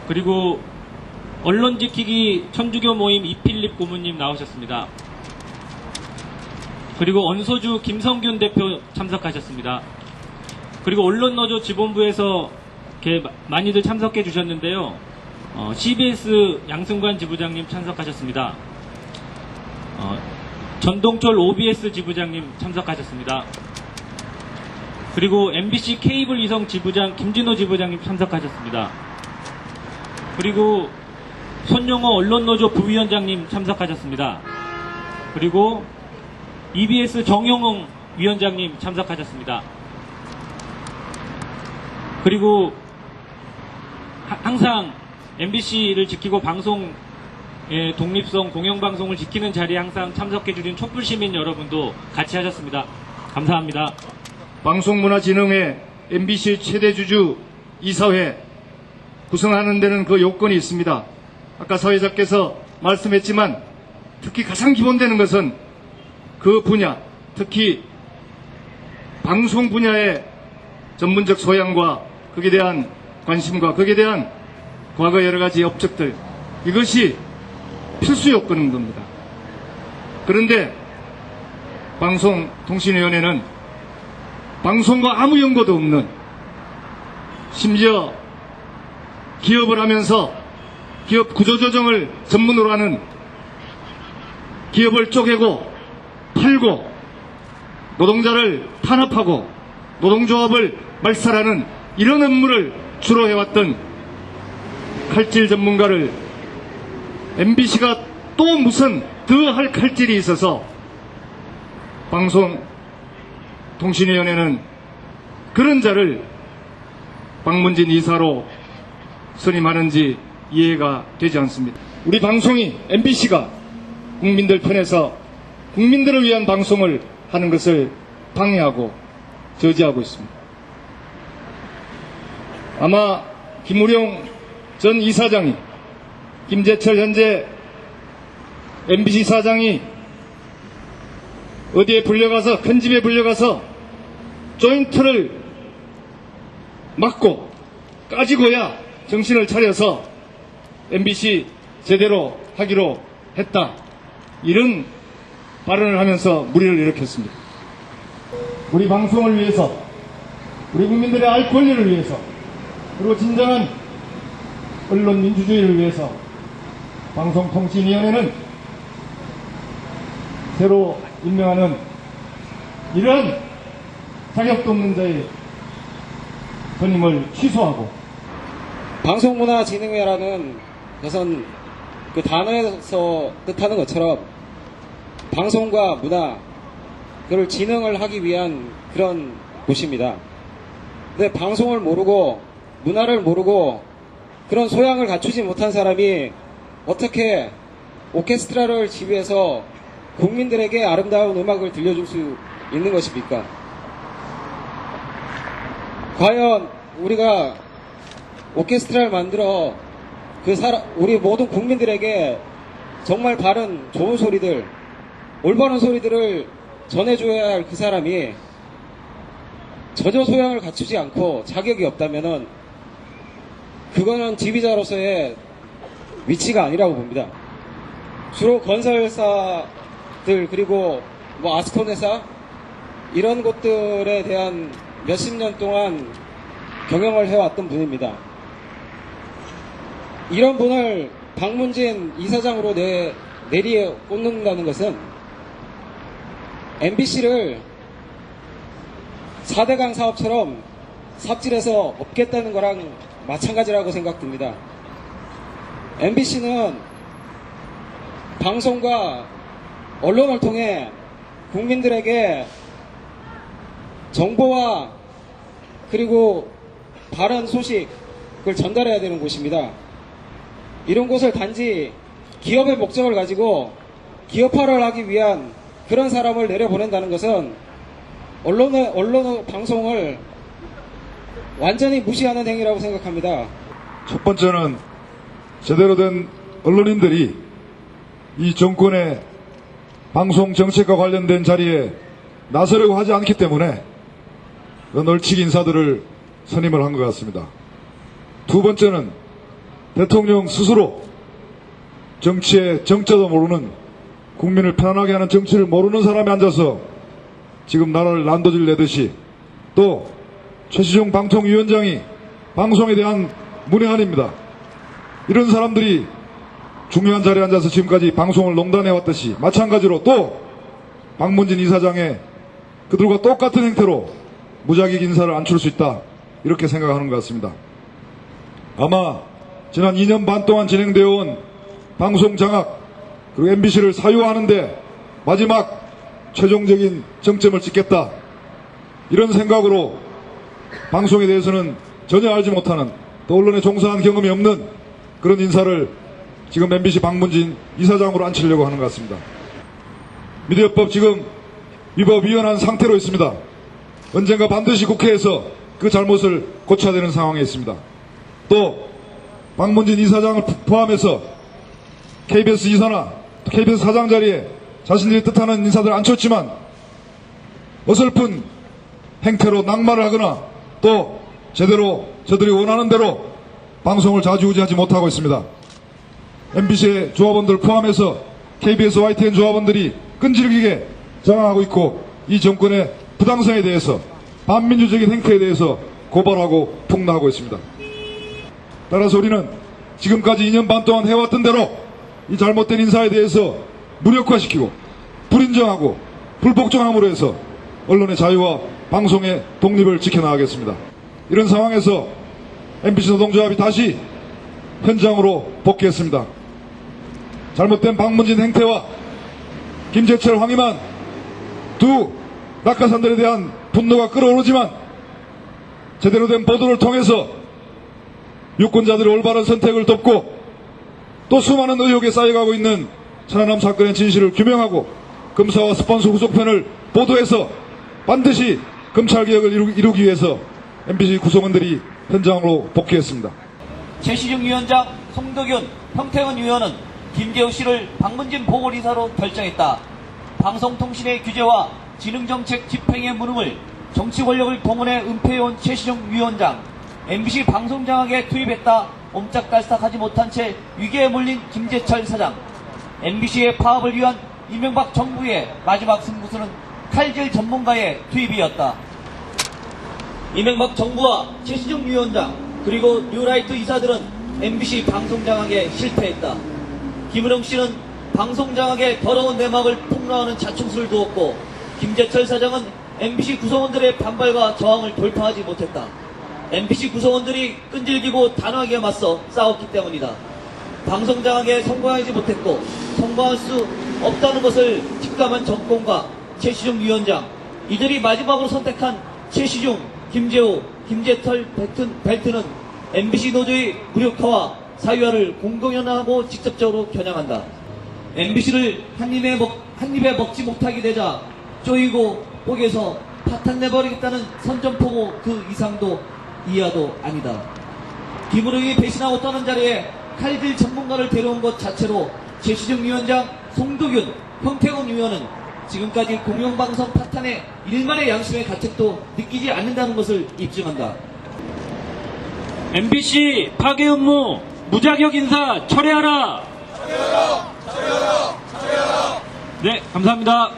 그리고 언론 지키기 천주교 모임 이필립 고문님 나오셨습니다. 그리고 언소주 김성균 대표 참석하셨습니다. 그리고 언론노조 지본부에서 이렇게 많이들 참석해 주셨는데요. CBS 양승관 지부장님 참석하셨습니다. 전동철 OBS 지부장님 참석하셨습니다. 그리고 MBC 케이블 위성 지부장 김진호 지부장님 참석하셨습니다. 그리고 손용호 언론노조 부위원장님 참석하셨습니다. 그리고 EBS 정용홍 위원장님 참석하셨습니다. 그리고 항상 MBC를 지키고 방송의 독립성, 공영방송을 지키는 자리에 항상 참석해주신 촛불시민 여러분도 같이 하셨습니다. 감사합니다. 방송문화진흥회 MBC 최대 주주 이사회 구성하는 데는 그 요건이 있습니다. 아까 사회자께서 말씀했지만 특히 가장 기본되는 것은 그 분야, 특히 방송 분야의 전문적 소양과 거기에 대한 관심과 거기에 대한 과거 여러 가지 업적들, 이것이 필수 요건인 겁니다. 그런데 방송통신위원회는 방송과 아무 연고도 없는, 심지어 기업을 하면서 기업 구조조정을 전문으로 하는, 기업을 쪼개고 팔고 노동자를 탄압하고 노동조합을 말살하는 이런 업무를 주로 해왔던 칼질 전문가를 MBC가 또 무슨 더 할 칼질이 있어서 방송통신위원회는 그런 자를 박문진 이사로 선임하는지 이해가 되지 않습니다. 우리 방송이 MBC가 국민들 편에서 국민들을 위한 방송을 하는 것을 방해하고 저지하고 있습니다. 아마 김우룡 전 이사장이, 김재철 현재 MBC 사장이 어디에 불려가서, 큰 집에 불려가서 조인트를 맞고 까지고야 정신을 차려서 MBC 제대로 하기로 했다, 이런 발언을 하면서 물의를 일으켰습니다. 우리 방송을 위해서, 우리 국민들의 알 권리를 위해서, 그리고 진정한 언론 민주주의를 위해서 방송통신위원회는 새로 임명하는 이러한 자격도 없는 자의 선임을 취소하고, 방송문화진흥회라는 것은 그 단어에서 뜻하는 것처럼 방송과 문화, 그걸 진흥을 하기 위한 그런 곳입니다. 근데 방송을 모르고 문화를 모르고 그런 소양을 갖추지 못한 사람이 어떻게 오케스트라를 지휘해서 국민들에게 아름다운 음악을 들려줄 수 있는 것입니까? 과연 우리가 오케스트라를 만들어 우리 모든 국민들에게 정말 바른 좋은 소리들, 올바른 소리들을 전해줘야 할 그 사람이 전혀 소양을 갖추지 않고 자격이 없다면은 그거는 지휘자로서의 위치가 아니라고 봅니다. 주로 건설사들, 그리고 아스콘 회사, 이런 곳들에 대한 몇십 년 동안 경영을 해왔던 분입니다. 이런 분을 박문진 이사장으로 내리에 꽂는다는 것은 MBC를 4대강 사업처럼 삽질해서 없겠다는 거랑 마찬가지라고 생각됩니다. MBC는 방송과 언론을 통해 국민들에게 정보와 그리고 바른 소식을 전달해야 되는 곳입니다. 이런 곳을 단지 기업의 목적을 가지고 기업화를 하기 위한 그런 사람을 내려보낸다는 것은 언론 방송을 완전히 무시하는 행위라고 생각합니다. 첫 번째는 제대로 된 언론인들이 이 정권의 방송 정책과 관련된 자리에 나서려고 하지 않기 때문에 널치기 인사들을 선임을 한 것 같습니다. 두 번째는 대통령 스스로 정치의 정자도 모르는, 국민을 편안하게 하는 정치를 모르는 사람이 앉아서 지금 나라를 난도질 내듯이, 또 최시중 방통위원장이 방송에 대한 문외한입니다. 이런 사람들이 중요한 자리에 앉아서 지금까지 방송을 농단해왔듯이 마찬가지로 또 박문진 이사장의 그들과 똑같은 행태로 무작위 인사를 안출 수 있다, 이렇게 생각하는 것 같습니다. 아마 지난 2년 반 동안 진행되어 온 방송 장악 그리고 MBC를 사유하는데 마지막 최종적인 정점을 찍겠다, 이런 생각으로 방송에 대해서는 전혀 알지 못하는, 또 언론에 종사한 경험이 없는 그런 인사를 지금 MBC 박문진 이사장으로 앉히려고 하는 것 같습니다. 미디어법 지금 위법위헌한 상태로 있습니다. 언젠가 반드시 국회에서 그 잘못을 고쳐야 되는 상황에 있습니다. 또 박문진 이사장을 포함해서 KBS 이사나 KBS 사장 자리에 자신들이 뜻하는 인사들을 앉혔지만 어설픈 행태로 낙마를 하거나 또 제대로 저들이 원하는 대로 방송을 좌지우지하지 못하고 있습니다. MBC의 조합원들 포함해서 KBS YTN 조합원들이 끈질기게 저항하고 있고, 이 정권의 부당성에 대해서, 반민주적인 행태에 대해서 고발하고 폭로하고 있습니다. 따라서 우리는 지금까지 2년 반 동안 해왔던 대로 이 잘못된 인사에 대해서 무력화시키고 불인정하고 불복종함으로 해서 언론의 자유와 방송의 독립을 지켜나가겠습니다. 이런 상황에서 MBC 노동조합이 다시 현장으로 복귀했습니다. 잘못된 박문진 행태와 김재철, 황희만 두 낙하산들에 대한 분노가 끓어오르지만 제대로 된 보도를 통해서 유권자들의 올바른 선택을 돕고 또 수많은 의혹에 쌓여가고 있는 천안함 사건의 진실을 규명하고 검사와 스폰서 후속편을 보도해서 반드시 검찰개혁을 이루기 위해서 MBC 구성원들이 현장으로 복귀했습니다. 최시중 위원장, 송덕윤, 형태은 위원은 김재우 씨를 박문진 보궐이사로 결정했다. 방송통신의 규제와 지능정책 집행의 무능을 정치 권력을 동원해 은폐해온 최시중 위원장, MBC 방송장악에 투입했다. 옴짝달싹하지 못한 채 위기에 몰린 김재철 사장, MBC의 파업을 위한 이명박 정부의 마지막 승부수는 칼질 전문가의 투입이었다. 이명박 정부와 최시중 위원장 그리고 뉴라이트 이사들은 MBC 방송장악에 실패했다. 김은영 씨는 방송장악의 더러운 내막을 폭로하는 자충수를 두었고, 김재철 사장은 MBC 구성원들의 반발과 저항을 돌파하지 못했다. MBC 구성원들이 끈질기고 단호하게 맞서 싸웠기 때문이다. 방송장악에 성공하지 못했고 성공할 수 없다는 것을 직감한 정권과 최시중 위원장, 이들이 마지막으로 선택한 최시중, 김재호, 김재철 벨트는 MBC 노조의 무력화와 사유화를 공공연하고 직접적으로 겨냥한다. MBC를 한 입에 먹지 못하게 되자 쪼이고 뽀개서 파탄 내버리겠다는 선전포고 그 이상도 이하도 아니다. 김은영이 배신하고 떠난 자리에 칼질 전문가를 데려온 것 자체로 최시중 위원장, 송덕윤, 형태은 위원은 지금까지 공영방송 파탄에 일만의 양심의 가책도 느끼지 않는다는 것을 입증한다. MBC 파괴 음모 무자격 인사 철회하라. 네, 감사합니다.